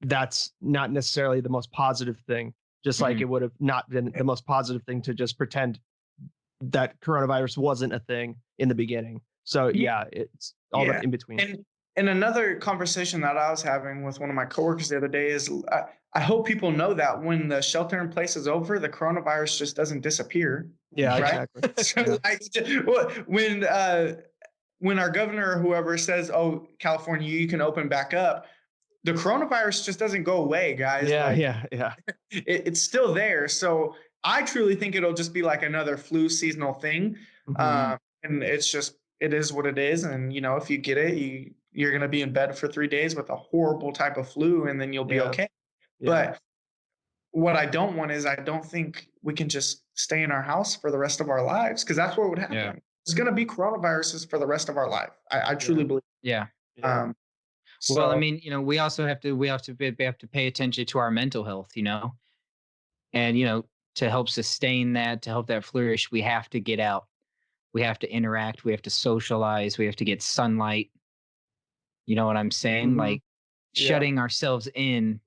that's not necessarily the most positive thing. Just like it would have not been the most positive thing to just pretend that coronavirus wasn't a thing in the beginning. So it's all in between. And another conversation that I was having with one of my coworkers the other day is, I hope people know that when the shelter in place is over, the coronavirus just doesn't disappear. Yeah, right? Exactly. So when our governor or whoever says, "Oh, California, you can open back up," the coronavirus just doesn't go away, guys. Yeah. It's still there. So I truly think it'll just be like another flu seasonal thing. And it is what it is. And, if you get it, you're going to be in bed for 3 days with a horrible type of flu, and then you'll be okay. Yeah. But what I don't want is, I don't think we can just stay in our house for the rest of our lives, because that's what would happen. Yeah. It's going to be coronaviruses for the rest of our life. I truly believe. Yeah. Well, I mean, we also have to pay attention to our mental health, and, to help sustain that, to help that flourish, we have to get out. We have to interact. We have to socialize. We have to get sunlight. You know what I'm saying? Like shutting ourselves in,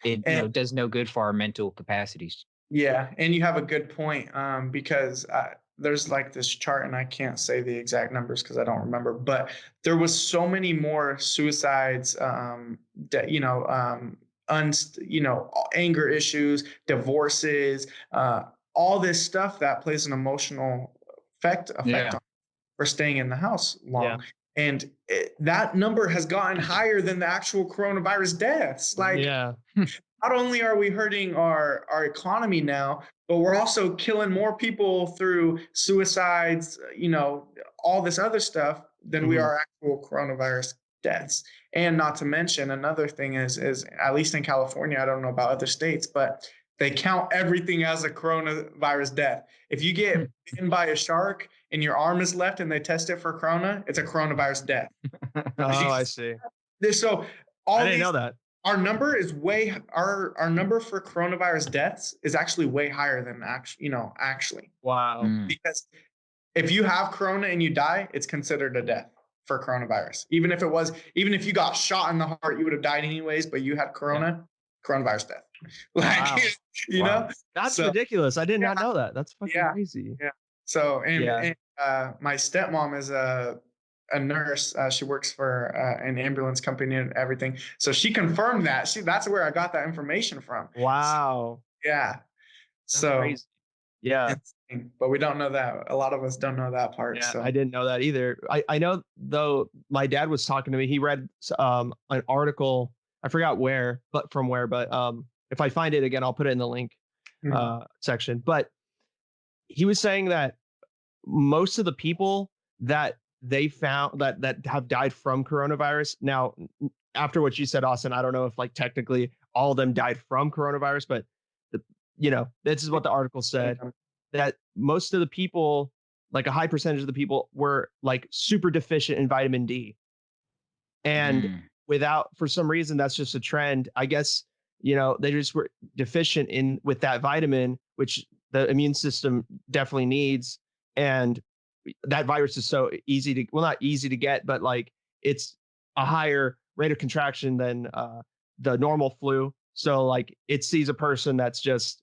it does no good for our mental capacities. Yeah. And you have a good point, because there's like this chart, and I can't say the exact numbers because I don't remember, but there was so many more suicides, anger issues, divorces, all this stuff that plays an emotional effect on for staying in the house long. Yeah. And that number has gotten higher than the actual coronavirus deaths. Like, not only are we hurting our economy now, but we're also killing more people through suicides, all this other stuff than we are actual coronavirus deaths. And not to mention, another thing is at least in California, I don't know about other states, but they count everything as a coronavirus death. If you get bitten by a shark and your arm is left and they test it for corona, it's a coronavirus death. Oh, I see. So I didn't know that. Our number is our number for coronavirus deaths is actually way higher than actually. Wow. Because if you have corona and you die, it's considered a death for coronavirus. Even if you got shot in the heart, you would have died anyways, but you had coronavirus death. Wow. You know? That's ridiculous. I did not know that. That's fucking crazy. Yeah. So, and my stepmom is a nurse. She works for an ambulance company and everything. So she confirmed that. That's where I got that information from. Wow. Yeah. That's so crazy. Yeah. But we don't know that. A lot of us don't know that part. Yeah, so I didn't know that either. I know, though, my dad was talking to me. He read an article. I forgot where, but if I find it again, I'll put it in the link section. But he was saying that most of the people that they found that have died from coronavirus. Now, after what you said, Austin, I don't know if like technically all of them died from coronavirus, but this is what the article said, that most of the people, like a high percentage of the people, were like super deficient in vitamin D. And for some reason, that's just a trend. I guess, they just were deficient with that vitamin, which the immune system definitely needs. And that virus is so not easy to get, but like it's a higher rate of contraction than the normal flu. So like it sees a person that's just,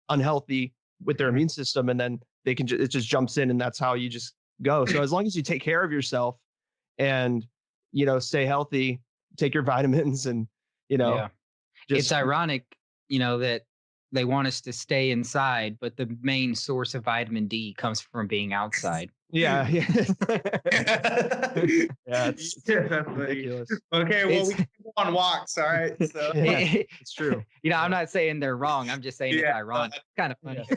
unhealthy with their immune system, and then it just jumps in, and that's how you just go. So as long as you take care of yourself and, stay healthy, take your vitamins and, it's ironic, that they want us to stay inside, but the main source of vitamin D comes from being outside. Yeah. It's ridiculous. Okay, well, we can go on walks, all right? So it's true. I'm not saying they're wrong. I'm just saying it's ironic. It's kind of funny.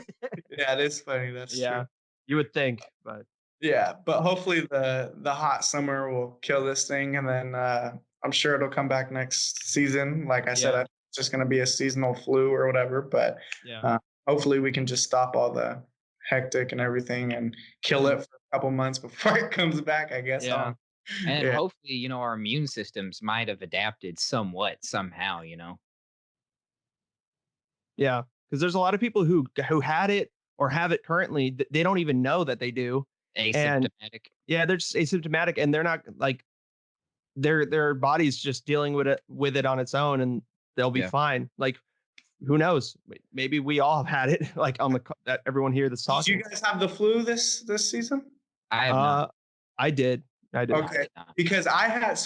Yeah, it is funny. That's true. You would think, but but hopefully the hot summer will kill this thing, and then I'm sure it'll come back next season. Like I said, it's just going to be a seasonal flu or whatever, but hopefully we can just stop all the hectic and everything and kill it for a couple months before it comes back, I guess. And hopefully, our immune systems might have adapted somewhat somehow, Yeah, because there's a lot of people who had it or have it currently. They don't even know that they do. Asymptomatic. They're just asymptomatic, and they're not like their body's just dealing with it on its own, and they'll be fine. Like, who knows? Maybe we all have had it. Like that everyone here that's talking. Did you guys have the flu this season? I have not. I did. Okay, because I had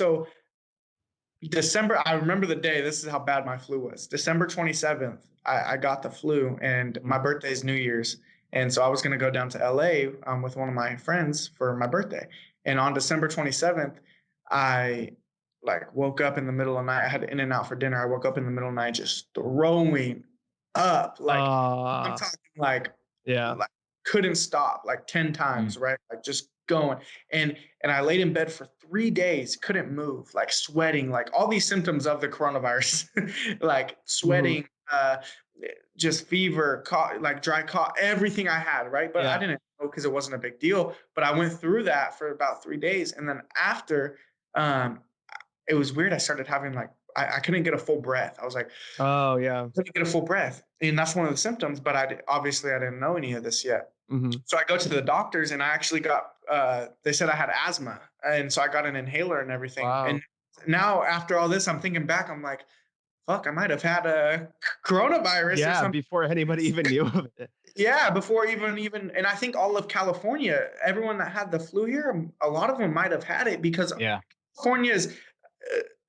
December. I remember the day. This is how bad my flu was. December 27th. I got the flu, and my birthday is New Year's, and so I was going to go down to LA with one of my friends for my birthday. And on December 27th, I woke up in the middle of the night. I had In-N-Out for dinner. I woke up in the middle of the night just throwing up. I'm talking couldn't stop 10 times, right? Like just going. And I laid in bed for 3 days, couldn't move, sweating, all these symptoms of the coronavirus, sweating, just fever, dry cough, everything I had, right? But I didn't know because it wasn't a big deal. But I went through that for about 3 days. And then after, it was weird. I started having I couldn't get a full breath. I was like, oh yeah, I couldn't get a full breath. And that's one of the symptoms, but I didn't know any of this yet. So I go to the doctors, and I actually got, they said I had asthma. And so I got an inhaler and everything. Wow. And now after all this, I'm thinking back, I'm like, fuck, I might've had a coronavirus. Yeah, or something. Before anybody even knew of it. Yeah, before even, and I think all of California, everyone that had the flu here, a lot of them might've had it because California's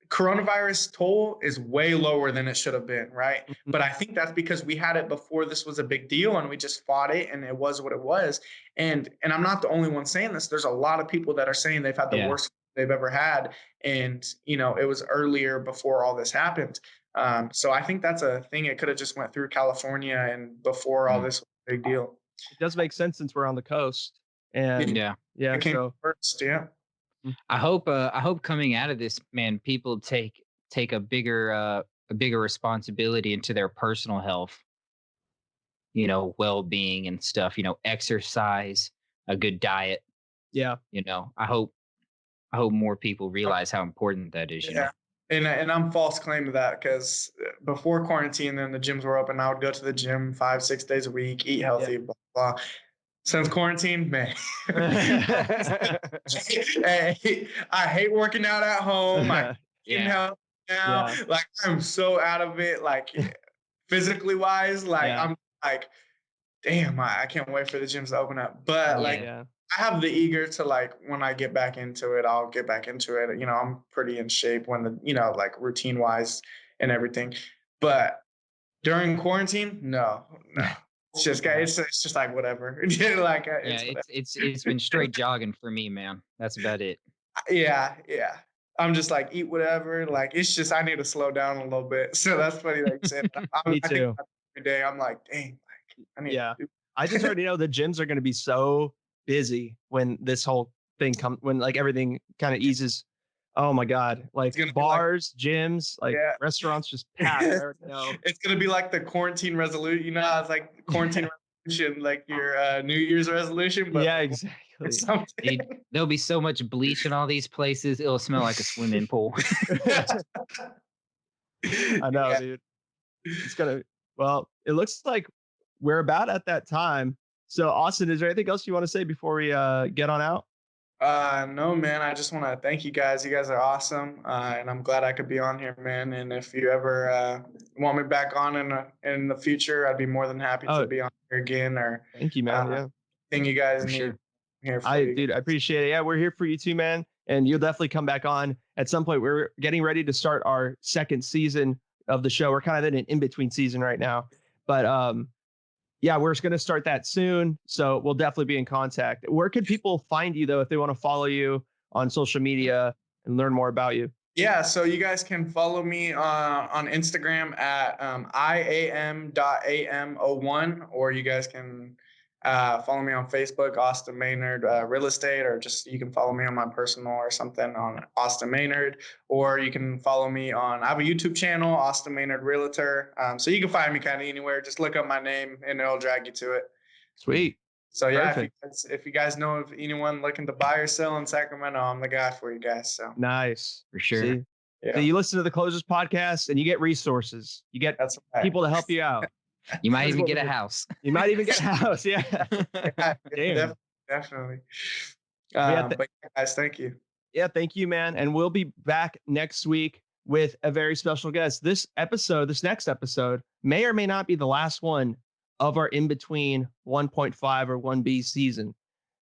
coronavirus toll is way lower than it should have been, right? But I think that's because we had it before this was a big deal, and we just fought it, and it was what it was. And I'm not the only one saying this. There's a lot of people that are saying they've had the worst they've ever had, and it was earlier before all this happened. So I think that's a thing. It could have just went through California and before all this was a big deal. It does make sense since we're on the coast. And Yeah. It came so first, yeah. I hope coming out of this, man, people take a bigger responsibility into their personal health, well-being and stuff, exercise, a good diet. yeah. I hope more people realize how important that is, Yeah. And I'm false claim to that because before quarantine, then the gyms were open. I would go to the gym 5-6 days a week, eat healthy, blah, blah. Since quarantine, man, hey, I hate working out at home. I eating healthy now. Yeah. Like I'm so out of it. Like physically wise, like I'm like, damn, I can't wait for the gyms to open up. But I have the eager to like when I get back into it, I'll get back into it. I'm pretty in shape when the like routine wise and everything. But during quarantine, no. It's just like whatever. Like it's been straight jogging for me, man. That's about it. Yeah. I'm just like eat whatever. Like it's just I need to slow down a little bit. So that's funny that you said. Me I too. think every day I'm like, dang, like I need. Yeah, I just already know the gyms are going to be so busy when this whole thing comes. When like everything kind of eases. Oh my God! Like bars, gyms, like restaurants just packed. I already know. It's gonna be like the quarantine resolution. You know how it's like quarantine resolution, like your New Year's resolution. But yeah, exactly. Dude, there'll be so much bleach in all these places. It'll smell like a swimming pool. I know, dude. It's gonna. Well, it looks like we're about at that time. So, Austin, is there anything else you want to say before we get on out? No, man. I just want to thank you guys. You guys are awesome, and I'm glad I could be on here, man. And if you ever want me back on in the future, I'd be more than happy to be on here again. Or thank you, man. Thing you guys need. Sure. Here for you. Dude, I appreciate it. Yeah, we're here for you too, man. And you'll definitely come back on at some point. We're getting ready to start our second season of the show. We're kind of in an in-between season right now, but yeah, we're going to start that soon. So we'll definitely be in contact. Where could people find you, though, if they want to follow you on social media and learn more about you? Yeah, so you guys can follow me on Instagram at iam.am01, or you guys can follow me on Facebook, Austin Maynard Real Estate, or just you can follow me on my personal or something on Austin Maynard, or you can follow me on, I have a YouTube channel, Austin Maynard Realtor. So you can find me kind of anywhere. Just look up my name and it'll drag you to it. Sweet. So yeah, if you guys know of anyone looking to buy or sell in Sacramento, I'm the guy for you guys. So nice. For sure. See? Yeah. So you listen to the Closers podcast and you get resources. You get people to help you out. You might even get a house. You might even get a house. Yeah. Definitely. But guys, thank you. Yeah, thank you, man. And we'll be back next week with a very special guest. This next episode, may or may not be the last one of our in-between 1.5 or 1B season.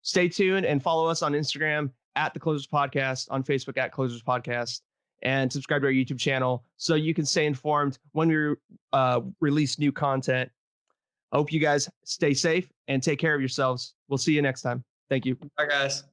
Stay tuned and follow us on Instagram at The Closers Podcast, on Facebook at Closers Podcast, and subscribe to our YouTube channel so you can stay informed when we release new content. I hope you guys stay safe and take care of yourselves. We'll see you next time. Thank you. Bye, guys.